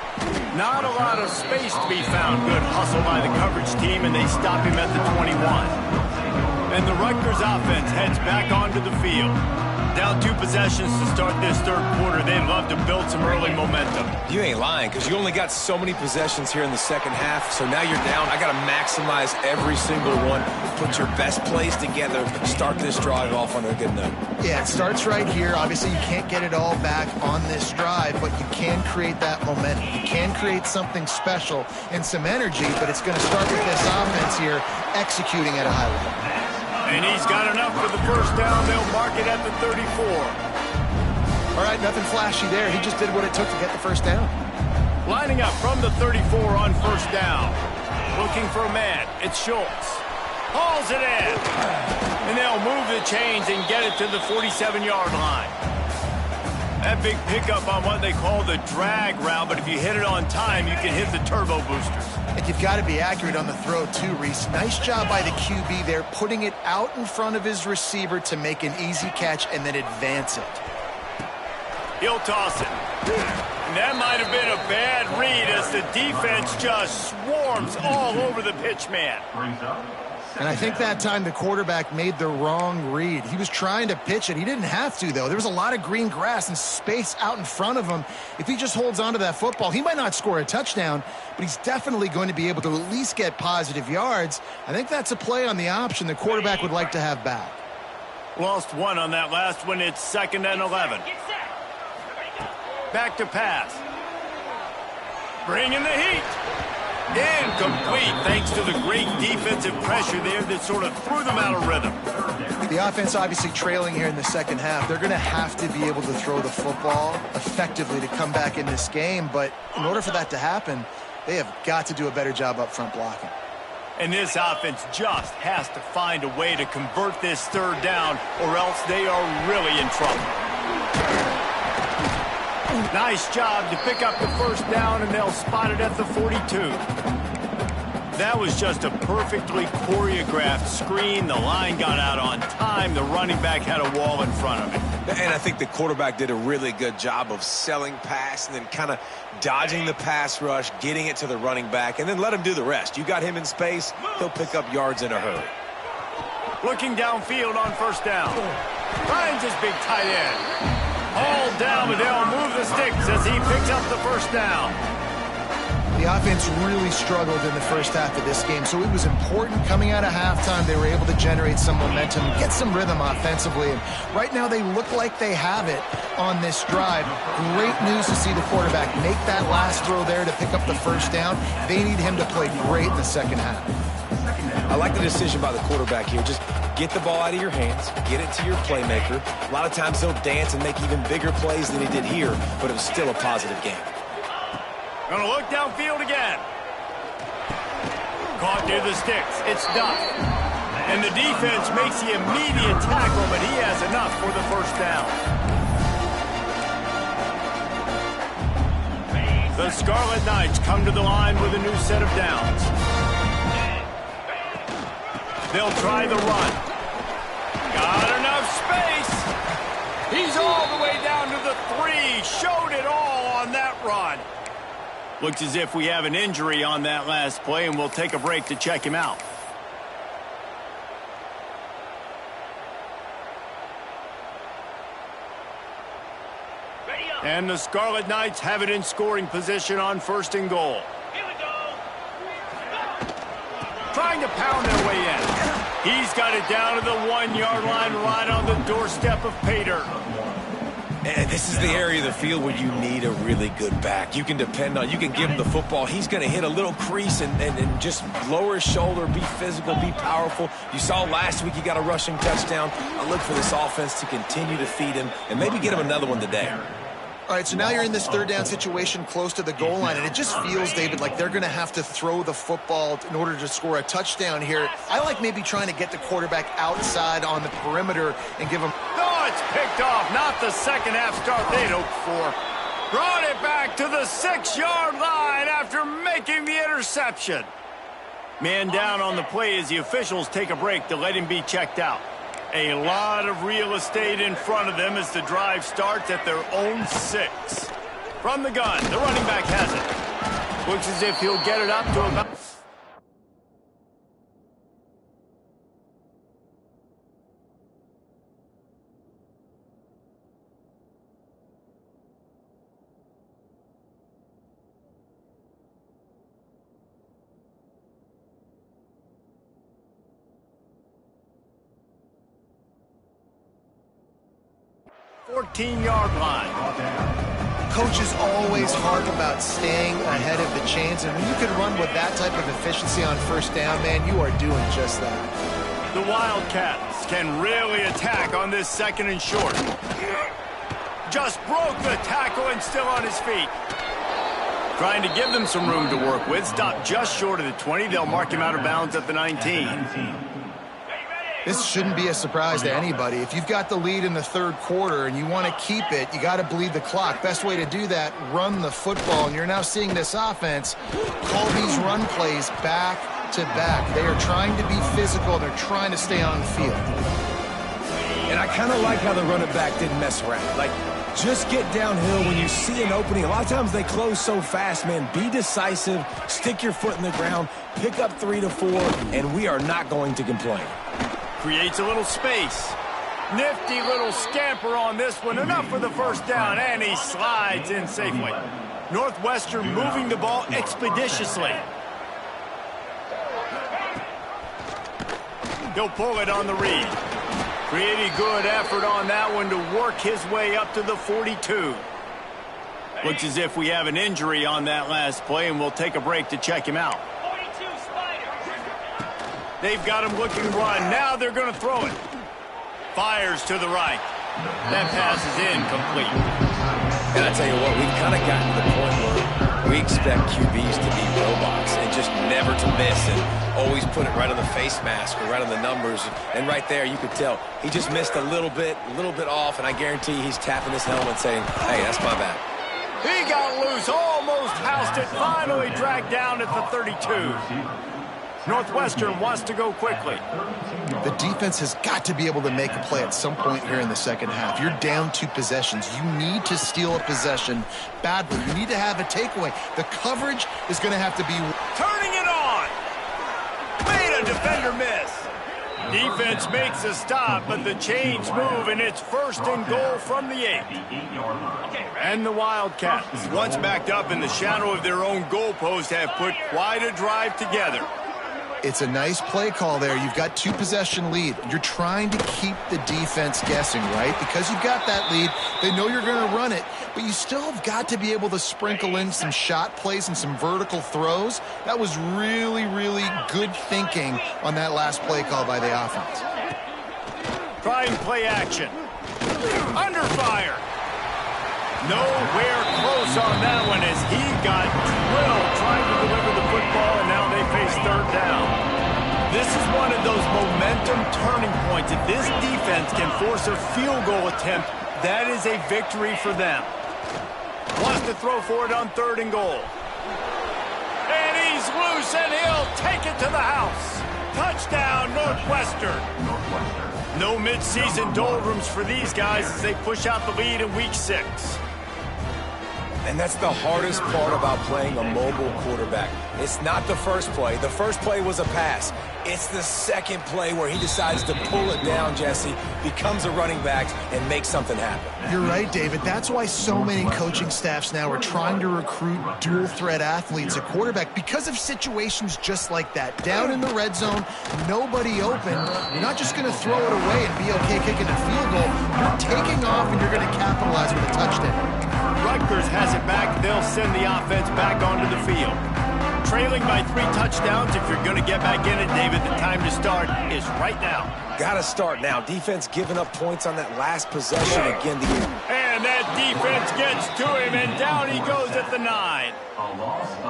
Not a lot of space to be found. Good hustle by the coverage team, and they stop him at the 21. And the Rutgers offense heads back onto the field. Down 2 possessions to start this third quarter. They'd love to build some early momentum. You ain't lying, because you only got so many possessions here in the second half, so now you're down. I got to maximize every single one. Put your best plays together. Start this drive off on a good note. Yeah, it starts right here. Obviously, you can't get it all back on this drive, but you can create that momentum. You can create something special and some energy, but it's going to start with this offense here executing at a high level. And he's got enough for the first down. They'll mark it at the 34. All right, nothing flashy there. He just did what it took to get the first down. Lining up from the 34 on first down. Looking for a man. It's Schultz. Hauls it in. And they'll move the chains and get it to the 47-yard line. That big pickup on what they call the drag route, but if you hit it on time, you can hit the turbo boosters. And you've got to be accurate on the throw, too, Reese. Nice job by the QB there, putting it out in front of his receiver to make an easy catch and then advance it. He'll toss it. And that might have been a bad read as the defense just swarms all over the pitch man. And I think that time the quarterback made the wrong read. He was trying to pitch it. He didn't have to, though. There was a lot of green grass and space out in front of him. If he just holds on to that football, he might not score a touchdown, but he's definitely going to be able to at least get positive yards. I think that's a play on the option the quarterback would like to have back. Lost 1 on that last one. It's 2nd and 11. Back to pass. Bringing the heat. Incomplete, thanks to the great defensive pressure there that sort of threw them out of rhythm. The offense obviously trailing here in the second half. They're going to have to be able to throw the football effectively to come back in this game. But in order for that to happen, they have got to do a better job up front blocking. And this offense just has to find a way to convert this third down, or else they are really in trouble. Nice job to pick up the first down, and they'll spot it at the 42. That was just a perfectly choreographed screen. The line got out on time. The running back had a wall in front of him. And I think the quarterback did a really good job of selling pass and then kind of dodging the pass rush, getting it to the running back, and then let him do the rest. You got him in space, he'll pick up yards in a hurry. Looking downfield on first down. Finds his big tight end. All down, but they'll move the sticks as he picks up the first down. The offense really struggled in the first half of this game, so it was important coming out of halftime. They were able to generate some momentum, get some rhythm offensively, and right now they look like they have it on this drive. Great news to see the quarterback make that last throw there to pick up the first down. They need him to play great in the second half. I like the decision by the quarterback here. Just get the ball out of your hands, get it to your playmaker. A lot of times he'll dance and make even bigger plays than he did here, but it was still a positive game. Gonna look downfield again. Caught near the sticks. It's Duff. And the defense makes the immediate tackle, but he has enough for the first down. The Scarlet Knights come to the line with a new set of downs. They'll try the run. Got enough space. He's all the way down to the 3. Showed it all on that run. Looks as if we have an injury on that last play, and we'll take a break to check him out. And the Scarlet Knights have it in scoring position on 1st and goal. Here we go. Trying to pound their way in. He's got it down to the 1-yard line right on the doorstep of pay dirt. And this is the area of the field where you need a really good back. You can depend on, you can give him the football. He's going to hit a little crease and just lower his shoulder, be physical, be powerful. You saw last week he got a rushing touchdown. I look for this offense to continue to feed him and maybe get him another one today. All right, so now you're in this third down situation close to the goal line, and it just feels, David, like they're going to have to throw the football in order to score a touchdown here. I like maybe trying to get the quarterback outside on the perimeter and give him... Oh, it's picked off. Not the second half start they'd hoped for. Brought it back to the 6-yard line after making the interception. Man down on the play as the officials take a break to let him be checked out. A lot of real estate in front of them as the drive starts at their own 6. From the gun, the running back has it. Looks as if he'll get it up to about... 14-yard line. Coaches always harp about staying ahead of the chains, and when you can run with that type of efficiency on first down, man, you are doing just that. The Wildcats can really attack on this 2nd and short. Just broke the tackle and still on his feet. Trying to give them some room to work with. Stopped just short of the 20. They'll mark him out of bounds at the 19. This shouldn't be a surprise to anybody. If you've got the lead in the 3rd quarter and you want to keep it, you got to bleed the clock. Best way to do that, run the football. And you're now seeing this offense call these run plays back to back. They are trying to be physical. They're trying to stay on the field. And I kind of like how the running back didn't mess around. Like, just get downhill when you see an opening. A lot of times they close so fast, man. Be decisive, stick your foot in the ground, pick up 3 to 4, and we are not going to complain. Creates a little space. Nifty little scamper on this one. Enough for the first down, and he slides in safely. Northwestern moving the ball expeditiously. He'll pull it on the read. Pretty good effort on that one to work his way up to the 42. Looks as if we have an injury on that last play, and we'll take a break to check him out. They've got him looking run. Now they're going to throw it. Fires to the right. That pass is incomplete. And I tell you what, we've kind of gotten to the point where we expect QBs to be robots and just never to miss and always put it right on the face mask or right on the numbers. And right there, you could tell he just missed a little bit off, and I guarantee he's tapping his helmet saying, hey, that's my bad. He got loose, almost housed it, finally dragged down at the 32. Northwestern wants to go quickly. The defense has got to be able to make a play at some point here in the 2nd half. You're down 2 possessions. You need to steal a possession badly. You need to have a takeaway. The coverage is going to have to be... Turning it on! Made a defender miss. Defense makes a stop, but the chains move, and it's 1st and goal from the 8. And the Wildcats, once backed up in the shadow of their own goalpost, have put quite a drive together. It's a nice play call there. You've got 2 possession lead. You're trying to keep the defense guessing, right? Because you've got that lead, they know you're going to run it, but you still have got to be able to sprinkle in some shot plays and some vertical throws. That was really, really good thinking on that last play call by the offense. Trying play action. Under fire. Nowhere close on that one as he got drilled trying to deliver the football, and now they face 3rd down. This is one of those momentum turning points. If this defense can force a field goal attempt, that is a victory for them. Wants to throw for it on 3rd and goal. And he's loose, and he'll take it to the house. Touchdown, Northwestern. No midseason doldrums for these guys as they push out the lead in Week 6. And that's the hardest part about playing a mobile quarterback. It's not the first play. The first play was a pass. It's the second play where he decides to pull it down, Jesse, becomes a running back, and makes something happen. You're right, David. That's why so many coaching staffs now are trying to recruit dual-threat athletes at quarterback because of situations just like that. Down in the red zone, nobody open. You're not just going to throw it away and be okay kicking a field goal. You're taking off, and you're going to capitalize with a touchdown. Rutgers has it back. They'll send the offense back onto the field. Trailing by 3 touchdowns. If you're going to get back in it, David, the time to start is right now. Got to start now. Defense giving up points on that last possession again. And that defense gets to him, and down he goes at the 9.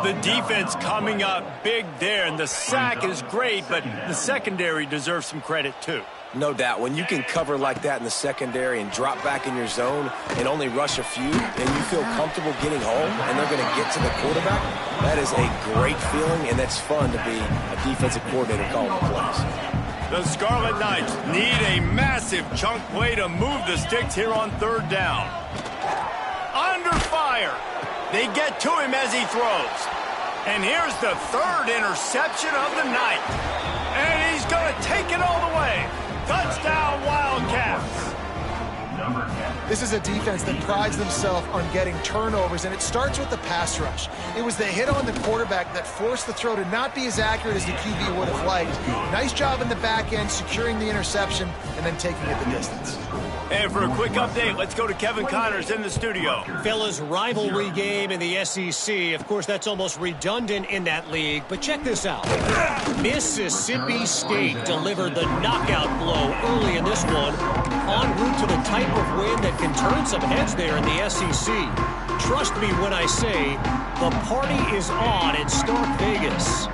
The defense coming up big there, and the sack is great, but the secondary deserves some credit too. No doubt. When you can cover like that in the secondary and drop back in your zone and only rush a few, and you feel comfortable getting home and they're going to get to the quarterback, that is a great feeling, and that's fun to be a defensive coordinator calling the plays. The Scarlet Knights need a massive chunk play to move the sticks here on 3rd down. Under fire. They get to him as he throws. And here's the 3rd interception of the night. And he's going to take it all the way. Touchdown, Wildcats. This is a defense that prides themselves on getting turnovers, and it starts with the pass rush. It was the hit on the quarterback that forced the throw to not be as accurate as the QB would have liked. Nice job in the back end, securing the interception, and then taking it the distance. And for a quick update, let's go to Kevin Connors in the studio. Fellas, rivalry game in the SEC. Of course, that's almost redundant in that league, but check this out. Mississippi State delivered the knockout blow early in this one, en route to the type of win that can turn some heads there in the SEC. Trust me when I say the party is on in Stark Vegas.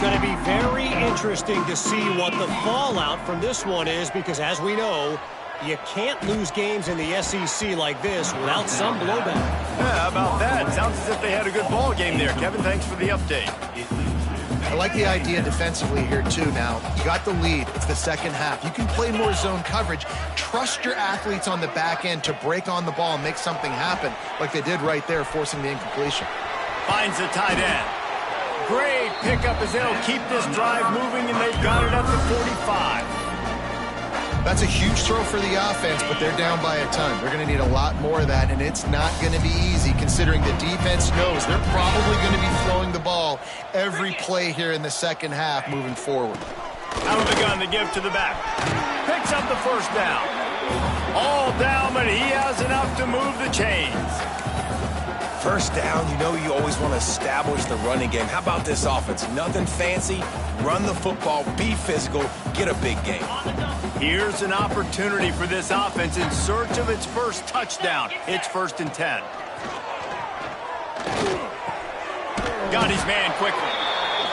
Going to be very interesting to see what the fallout from this one is, because as we know, you can't lose games in the SEC like this without some blowback. Yeah, how about that? Sounds as if they had a good ball game there. Kevin, thanks for the update. I like the idea defensively here, too. Now, you got the lead. It's the second half. You can play more zone coverage. Trust your athletes on the back end to break on the ball and make something happen, like they did right there, forcing the incompletion. Finds the tight end. Great pickup as they'll keep this drive moving, and they've got it at the 45. That's a huge throw for the offense, but they're down by a ton. They're going to need a lot more of that, and it's not going to be easy considering the defense knows they're probably going to be throwing the ball every play here in the second half moving forward. Out of the gun to give to the back. Picks up the first down. All down, but he has enough to move the chains. First down, you know you always want to establish the running game. How about this offense? Nothing fancy. Run the football, be physical, get a big game. Here's an opportunity for this offense in search of its first touchdown. It's 1st and 10. Got his man quickly.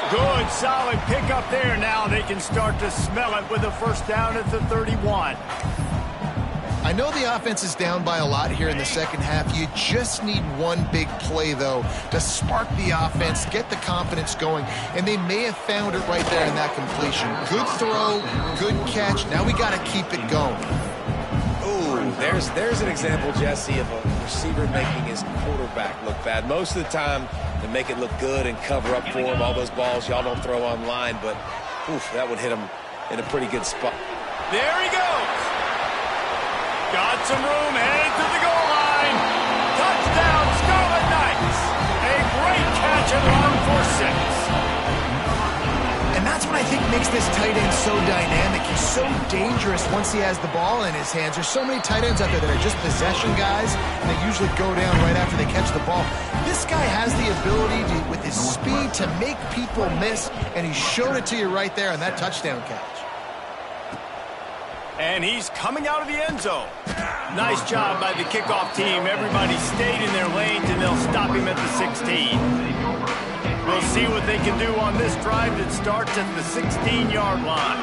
Good, solid pickup there. Now they can start to smell it with a first down at the 31. I know the offense is down by a lot here in the second half. You just need one big play, though, to spark the offense, get the confidence going, and they may have found it right there in that completion. Good throw, good catch. Now we got to keep it going. Ooh, there's an example, Jesse, of a receiver making his quarterback look bad. Most of the time, they make it look good and cover up for him. All those balls y'all don't throw online, but oof, that would hit him in a pretty good spot. There he goes. Got some room, headed to the goal line. Touchdown, Scarlet Knights. A great catch and run for 6. And that's what I think makes this tight end so dynamic. He's so dangerous once he has the ball in his hands. There's so many tight ends out there that are just possession guys, and they usually go down right after they catch the ball. This guy has the ability to, with his speed, to make people miss, and he showed it to you right there on that touchdown catch. And he's coming out of the end zone. Nice job by the kickoff team. Everybody stayed in their lanes, and they'll stop him at the 16. We'll see what they can do on this drive that starts at the 16-yard line.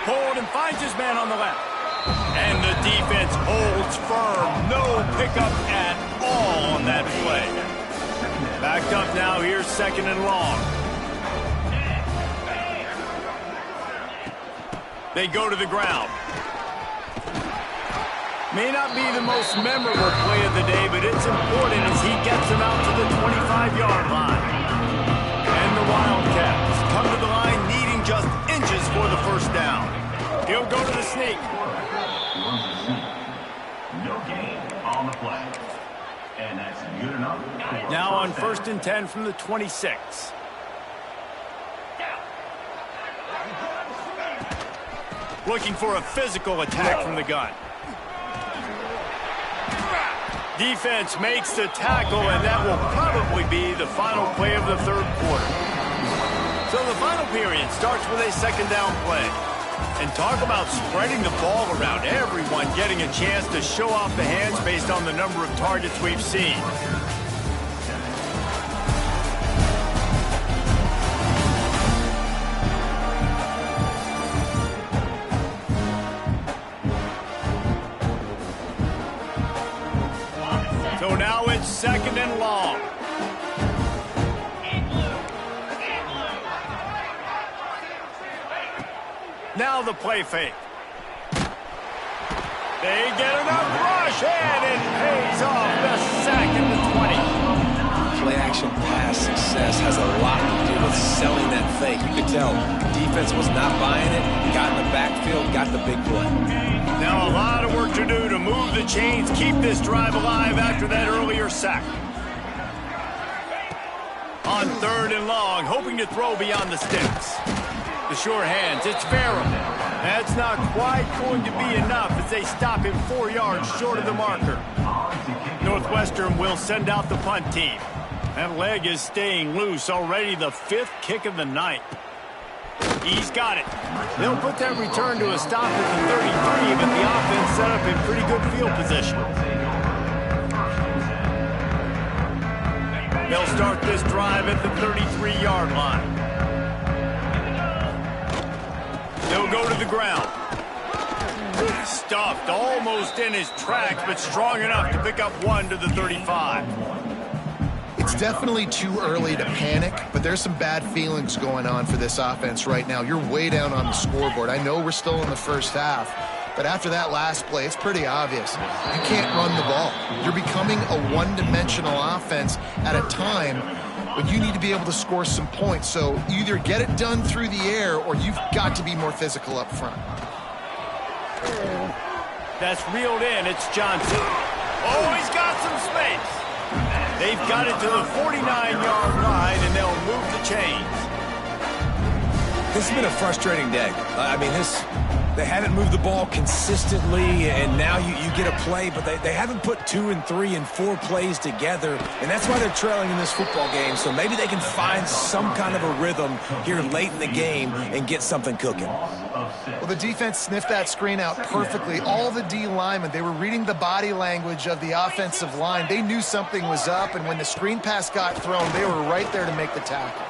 Hold and finds his man on the left. And the defense holds firm. No pickup at all on that play. Backed up now. Here's 2nd and long. They go to the ground. May not be the most memorable play of the day, but it's important as he gets them out to the 25-yard line. And the Wildcats come to the line needing just inches for the first down. He'll go to the sneak. No gain on the play. And that's good enough. Now on 1st and 10 from the 26. Looking for a physical attack from the gun. Defense makes the tackle, and that will probably be the final play of the 3rd quarter. So the final period starts with a 2nd down play. And talk about spreading the ball around. Everyone getting a chance to show off the hands based on the number of targets we've seen. So now it's 2nd and long. Now the play fake. They get enough rush, and it pays off. The sack at the 20. Play action pass success has a lot to do with selling that fake. You could tell defense was not buying it. Got in the backfield, got the big play. Now a lot of work to do to move the chains, keep this drive alive after that earlier sack. On 3rd and long, hoping to throw beyond the sticks. The sure hands, it's Farrell. That's not quite going to be enough as they stop him 4 yards short of the marker. Northwestern will send out the punt team. That leg is staying loose, already the 5th kick of the night. He's got it. They'll put that return to a stop at the 33, but the offense set up in pretty good field position. They'll start this drive at the 33-yard line. They'll go to the ground. Stuffed almost in his tracks, but strong enough to pick up 1 to the 35. It's definitely too early to panic, but there's some bad feelings going on for this offense right now. You're way down on the scoreboard. I know we're still in the first half, but after that last play, it's pretty obvious. You can't run the ball. You're becoming a one-dimensional offense at a time when you need to be able to score some points. So either get it done through the air or you've got to be more physical up front. That's reeled in. It's Johnson. Oh, he's got some space. They've got it to the 49-yard line, and they'll move the chains. This has been a frustrating day. I mean, they haven't moved the ball consistently, and now you get a play, but they haven't put 2 and 3 and 4 plays together, and that's why they're trailing in this football game. So maybe they can find some kind of a rhythm here late in the game and get something cooking. Well, the defense sniffed that screen out perfectly. All the D linemen, they were reading the body language of the offensive line. They knew something was up, and when the screen pass got thrown, they were right there to make the tackle.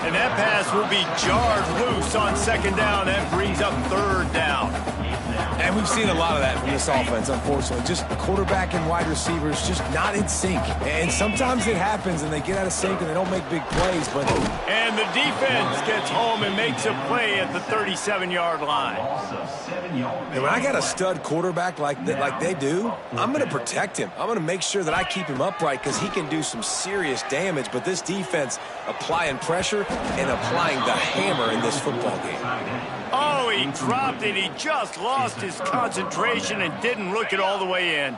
And that pass will be jarred loose on 2nd down. That brings up 3rd down. And we've seen a lot of that from this offense, unfortunately. Just quarterback and wide receivers just not in sync. And sometimes it happens, and they get out of sync, and they don't make big plays. But and the defense gets home and makes a play at the 37-yard line. And when I got a stud quarterback like they do, I'm going to protect him. I'm going to make sure that I keep him upright because he can do some serious damage. But this defense applying pressure and applying the hammer in this football game. Oh, he dropped it. He just lost his concentration and didn't look it all the way in.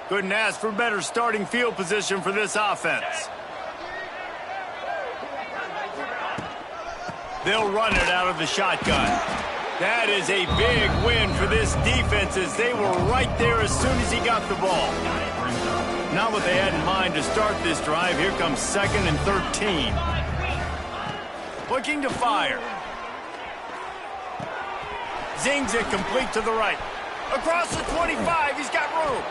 Couldn't ask for better starting field position for this offense. They'll run it out of the shotgun. That is a big win for this defense as they were right there as soon as he got the ball. Not what they had in mind to start this drive. Here comes 2nd and 13. Looking to fire. Zings it complete to the right. Across the 25, he's got room.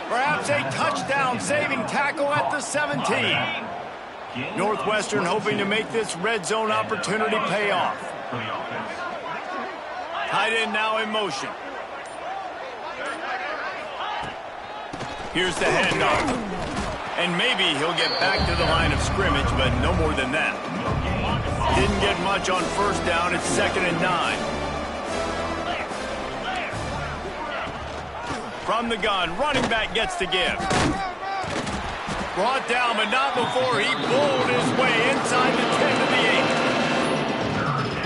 Perhaps a touchdown-saving tackle at the 17. Northwestern hoping to make this red zone opportunity pay off. Tight end now in motion. Here's the handoff. And maybe he'll get back to the line of scrimmage, but no more than that. Didn't get much on 1st down. It's 2nd and 9. From the gun, running back gets to give. Brought down, but not before he bowled his way inside the 10 to the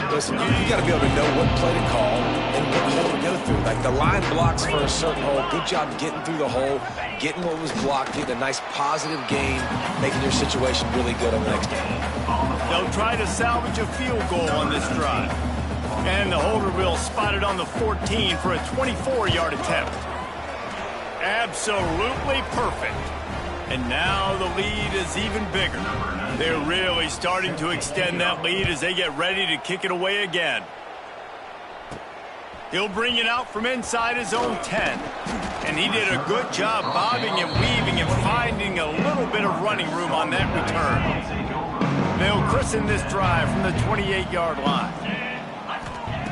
8. Listen, you got to be able to know what play to call and what hole to go through. Like the line blocks for a certain hole. Good job getting through the hole, getting what was blocked, getting a nice positive gain, making your situation really good on the next game. They'll try to salvage a field goal on this drive. And the holder will spot it on the 14 for a 24-yard attempt. Absolutely perfect. And now the lead is even bigger. They're really starting to extend that lead as they get ready to kick it away again. He'll bring it out from inside his own 10. And he did a good job bobbing and weaving and finding a little bit of running room on that return. They'll christen this drive from the 28-yard line.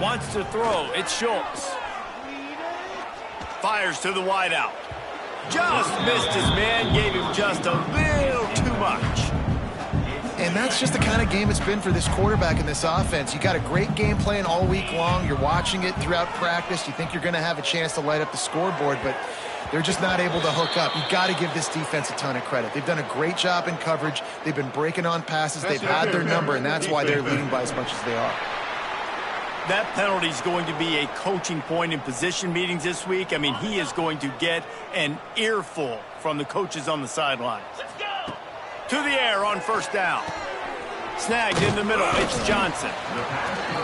Wants to throw. It's Schultz. Fires to the wideout. Just missed his man, gave him just a little too much. And that's just the kind of game it's been for this quarterback in this offense. You got a great game plan all week long. You're watching it throughout practice. You think you're going to have a chance to light up the scoreboard, but they're just not able to hook up. You've got to give this defense a ton of credit. They've done a great job in coverage. They've been breaking on passes. They've had their number, and that's why they're leading by as much as they are. That penalty is going to be a coaching point in position meetings this week. I mean, he is going to get an earful from the coaches on the sidelines. To the air on 1st down. Snagged in the middle. It's Johnson.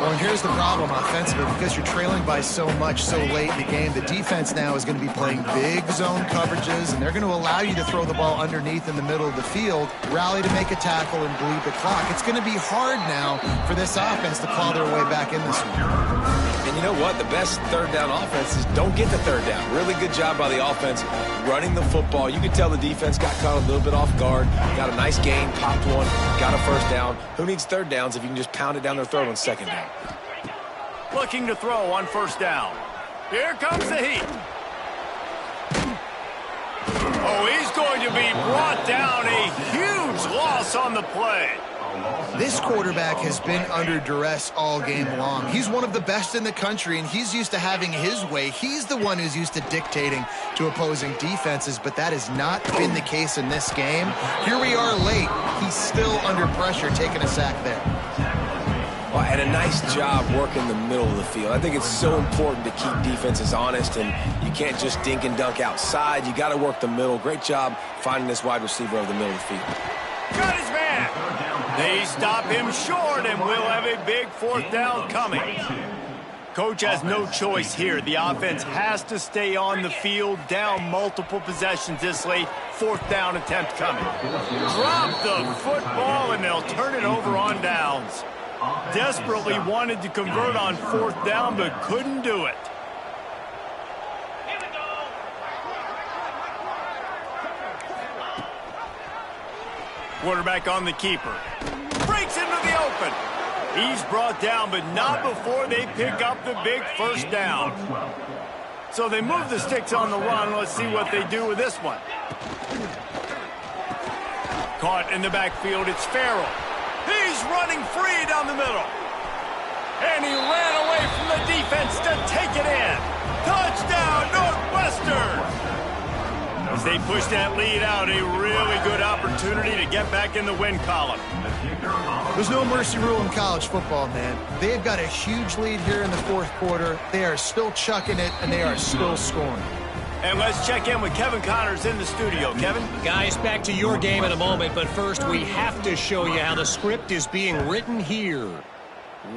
Well, and here's the problem offensively. Because you're trailing by so much so late in the game, the defense now is going to be playing big zone coverages, and they're going to allow you to throw the ball underneath in the middle of the field, rally to make a tackle, and bleed the clock. It's going to be hard now for this offense to claw their way back in this one. And you know what? The best third down offense is don't get the third down. Really good job by the offense running the football. You could tell the defense got caught a little bit off guard, got a nice gain, popped one, got a first down. Who needs third downs if you can just pound it down their throat on second down? Looking to throw on first down. Here comes the heat. Oh, he's going to be brought down. A huge loss on the play. This quarterback has been under duress all game long. He's one of the best in the country, and he's used to having his way. He's the one who's used to dictating to opposing defenses, but that has not been the case in this game. Here we are late. He's still under pressure, taking a sack there. Well, and a nice job working the middle of the field. I think it's so important to keep defenses honest, and you can't just dink and dunk outside. You got to work the middle. Great job finding this wide receiver over the middle of the field. Got his man. They stop him short, and we'll have a big fourth down coming. Coach has no choice here. The offense has to stay on the field, down multiple possessions this late. Fourth down attempt coming. Drop the football, and they'll turn it over on downs. Desperately wanted to convert on fourth down, but couldn't do it. Quarterback on the keeper. Breaks into the open. He's brought down, but not before they pick up the big first down. So they move the sticks on the run. Let's see what they do with this one. Caught in the backfield. It's Farrell. He's running free down the middle. And he ran away from the defense to take it in. Touchdown, Northwestern! As they push that lead out, a really good opportunity to get back in the win column. There's no mercy rule in college football, man. They've got a huge lead here in the fourth quarter. They are still chucking it, and they are still scoring. And let's check in with Kevin Connors in the studio. Kevin? Guys, back to your game in a moment, but first we have to show you how the script is being written here.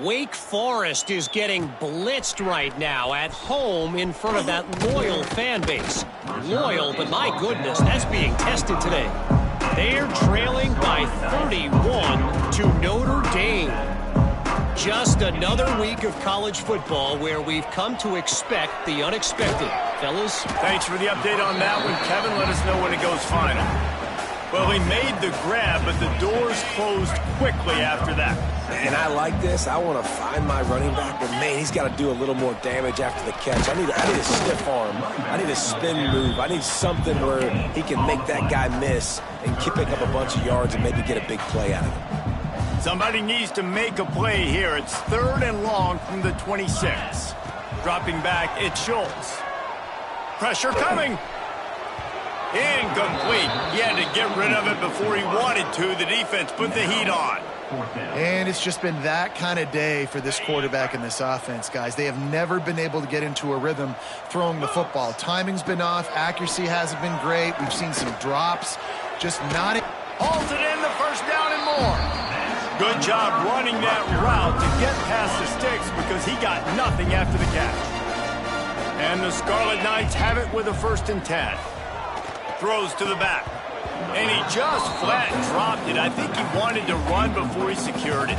Wake Forest is getting blitzed right now at home in front of that loyal fan base. Loyal, but my goodness, that's being tested today. They're trailing by 31 to Notre Dame. Just another week of college football where we've come to expect the unexpected. Fellas? Thanks for the update on that one, Kevin. Let us know when it goes final. Well, he made the grab, but the doors closed quickly after that. And I like this. I want to find my running back, but man, he's got to do a little more damage after the catch. I need a stiff arm. I need a spin move. I need something where he can make that guy miss and pick up a bunch of yards and maybe get a big play out of it. Somebody needs to make a play here. It's third and long from the 26. Dropping back, it's Schultz. Pressure coming. Incomplete. He had to get rid of it before he wanted to. The defense put the heat on. And it's just been that kind of day for this quarterback and this offense, guys. They have never been able to get into a rhythm throwing the football. Timing's been off. Accuracy hasn't been great. We've seen some drops. Just not... Halted in the first down and more. Good job running that route to get past the sticks because he got nothing after the catch. And the Scarlet Knights have it with a 1st and 10. Throws to the back. And he just flat dropped it. I think he wanted to run before he secured it.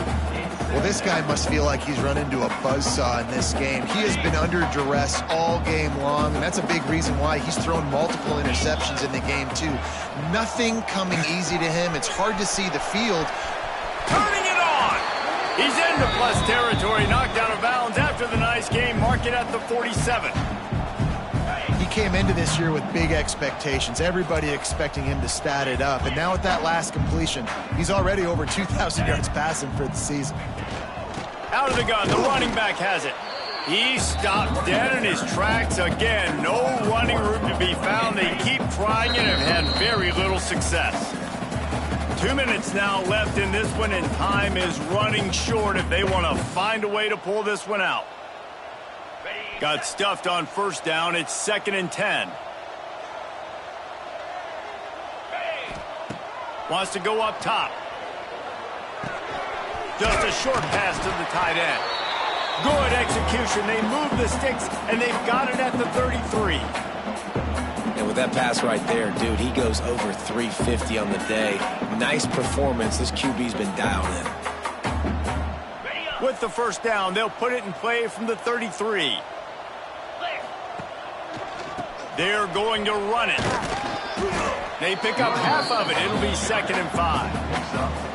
Well, this guy must feel like he's run into a buzzsaw in this game. He has been under duress all game long, and that's a big reason why he's thrown multiple interceptions in the game, too. Nothing coming easy to him. It's hard to see the field. Turning it on! He's into plus territory, knocked out of bounds after the nice game. Mark it at the 47. He came into this year with big expectations. Everybody expecting him to stat it up. And now with that last completion, he's already over 2,000 yards passing for the season. Out of the gun, the running back has it. He stopped dead in his tracks again. No running room to be found. They keep trying it and have had very little success. 2 minutes now left in this one, and time is running short if they want to find a way to pull this one out. Got stuffed on first down. It's 2nd and 10. Wants to go up top. Just a short pass to the tight end. Good execution. They move the sticks, and they've got it at the 33. And with that pass right there, dude, he goes over 350 on the day. Nice performance. This QB's been dialed in. With the first down, they'll put it in play from the 33. They're going to run it. They pick up half of it. It'll be 2nd and 5.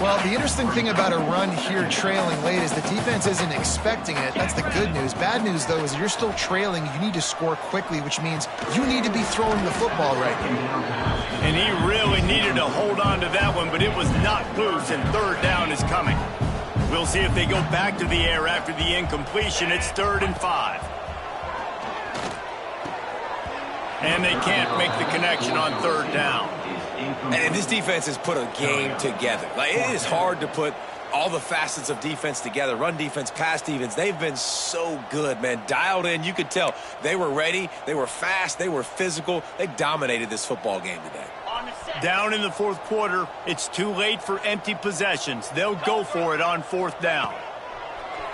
Well, the interesting thing about a run here trailing late is the defense isn't expecting it. That's the good news. Bad news, though, is you're still trailing. You need to score quickly, which means you need to be throwing the football right now. And he really needed to hold on to that one, but it was not loose, and 3rd down is coming. We'll see if they go back to the air after the incompletion. It's 3rd and 5. And they can't make the connection on 3rd down. And this defense has put a game together. Like, it is hard to put all the facets of defense together. Run defense, pass defense. They've been so good, man. Dialed in. You could tell they were ready. They were fast. They were physical. They dominated this football game today. Down in the 4th quarter, it's too late for empty possessions. They'll go for it on 4th down.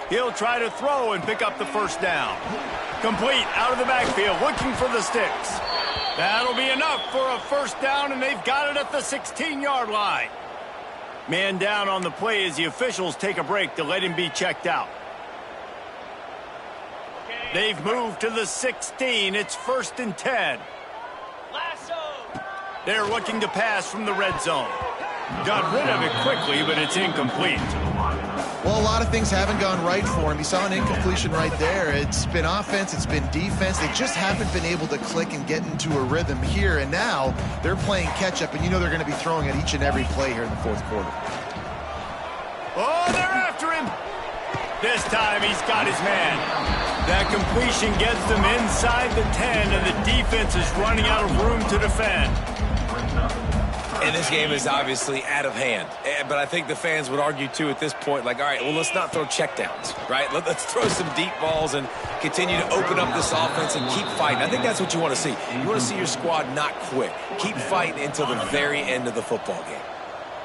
He'll try to throw and pick up the first down. Complete out of the backfield, looking for the sticks. That'll be enough for a first down, and they've got it at the 16-yard line. Man down on the play as the officials take a break to let him be checked out. They've moved to the 16. It's 1st and 10. They're looking to pass from the red zone. Got rid of it quickly, but it's incomplete. Well, a lot of things haven't gone right for him. He saw an incompletion right there. It's been offense, it's been defense. They just haven't been able to click and get into a rhythm here. And now they're playing catch-up, and you know they're going to be throwing at each and every play here in the 4th quarter. Oh, they're after him. This time he's got his man. That completion gets them inside the 10, and the defense is running out of room to defend. And this game is obviously out of hand. But I think the fans would argue, too, at this point, like, all right, well, let's not throw checkdowns, right? Let's throw some deep balls and continue to open up this offense and keep fighting. I think that's what you want to see. You want to see your squad not quit. Keep fighting until the very end of the football game.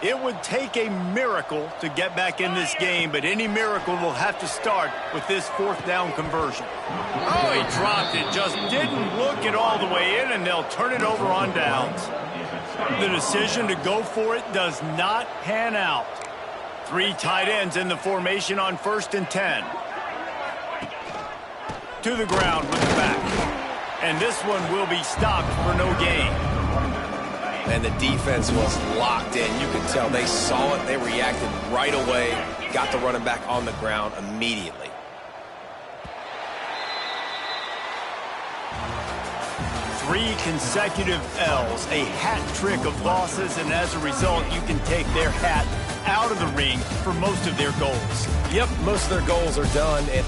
It would take a miracle to get back in this game, but any miracle will have to start with this 4th down conversion. Oh, he dropped it. Just didn't look it all the way in, and they'll turn it over on downs. The decision to go for it does not pan out. 3 tight ends in the formation on 1st and 10. To the ground with the back. And this one will be stopped for no gain. And the defense was locked in. You could tell they saw it. They reacted right away. Got the running back on the ground immediately. Three consecutive L's, a hat trick of losses, and as a result, you can take their hat out of the ring for most of their goals. Yep, most of their goals are done. And